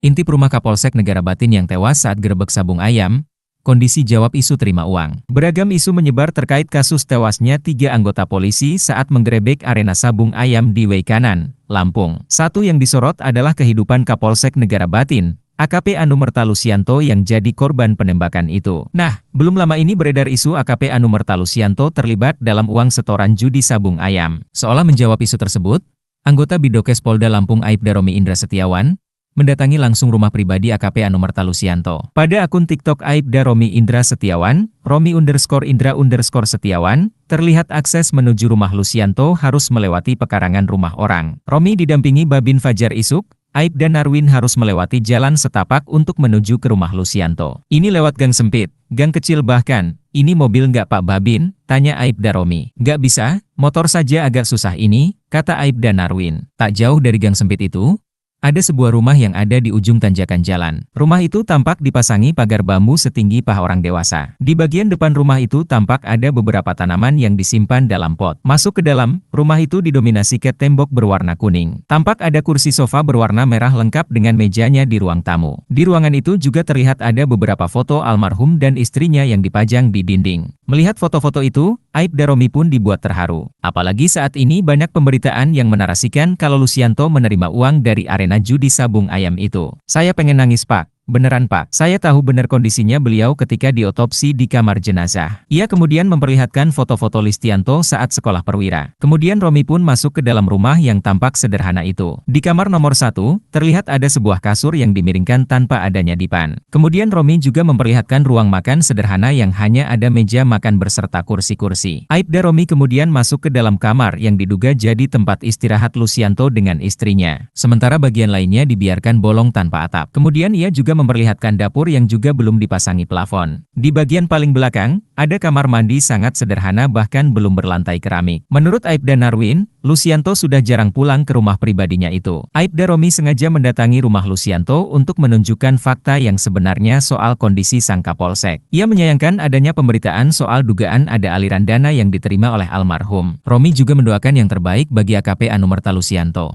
Intip rumah Kapolsek Negara Batin yang tewas saat gerebek sabung ayam, kondisi jawab isu terima uang. Beragam isu menyebar terkait kasus tewasnya 3 anggota polisi saat menggerebek arena sabung ayam di Weikanan, Lampung. Satu yang disorot adalah kehidupan Kapolsek Negara Batin, AKP Anumerta Lusianto yang jadi korban penembakan itu. Nah, belum lama ini beredar isu AKP Anumerta Lusianto terlibat dalam uang setoran judi sabung ayam. Seolah menjawab isu tersebut, anggota Bidokes Polda Lampung Aibda Romi Indra Setiawan mendatangi langsung rumah pribadi AKP Anumerta Lusianto. Pada akun TikTok Aibda Romi Indra Setiawan, Romi_Indra_Setiawan, terlihat akses menuju rumah Lusianto harus melewati pekarangan rumah orang. Romi didampingi Babin Fajar Isuk, Aibda Narwin harus melewati jalan setapak untuk menuju ke rumah Lusianto. Ini lewat gang sempit, gang kecil bahkan. Ini mobil nggak Pak Babin? Tanya Aibda Romi. Nggak bisa, motor saja agak susah ini, kata Aibda Narwin. Tak jauh dari gang sempit itu, ada sebuah rumah yang ada di ujung tanjakan jalan. Rumah itu tampak dipasangi pagar bambu setinggi paha orang dewasa. Di bagian depan rumah itu tampak ada beberapa tanaman yang disimpan dalam pot. Masuk ke dalam, rumah itu didominasi cat tembok berwarna kuning. Tampak ada kursi sofa berwarna merah lengkap dengan mejanya di ruang tamu. Di ruangan itu juga terlihat ada beberapa foto almarhum dan istrinya yang dipajang di dinding. Melihat foto-foto itu, Aibda Romi pun dibuat terharu. Apalagi saat ini banyak pemberitaan yang menarasikan kalau Lusianto menerima uang dari arena judi sabung ayam itu. Saya pengen nangis Pak. Beneran Pak, saya tahu benar kondisinya beliau ketika diotopsi di kamar jenazah. Ia kemudian memperlihatkan foto-foto Lusianto saat sekolah perwira. Kemudian Romi pun masuk ke dalam rumah yang tampak sederhana itu. Di kamar nomor 1, terlihat ada sebuah kasur yang dimiringkan tanpa adanya dipan. Kemudian Romi juga memperlihatkan ruang makan sederhana yang hanya ada meja makan berserta kursi-kursi. Aibda Romi kemudian masuk ke dalam kamar yang diduga jadi tempat istirahat Lusianto dengan istrinya. Sementara bagian lainnya dibiarkan bolong tanpa atap. Kemudian ia juga memperlihatkan dapur yang juga belum dipasangi plafon. Di bagian paling belakang, ada kamar mandi sangat sederhana bahkan belum berlantai keramik. Menurut Aibda Narwin, Lusianto sudah jarang pulang ke rumah pribadinya itu. Aibda Romi sengaja mendatangi rumah Lusianto untuk menunjukkan fakta yang sebenarnya soal kondisi sang Kapolsek. Ia menyayangkan adanya pemberitaan soal dugaan ada aliran dana yang diterima oleh almarhum. Romi juga mendoakan yang terbaik bagi AKP Anumerta Lusianto.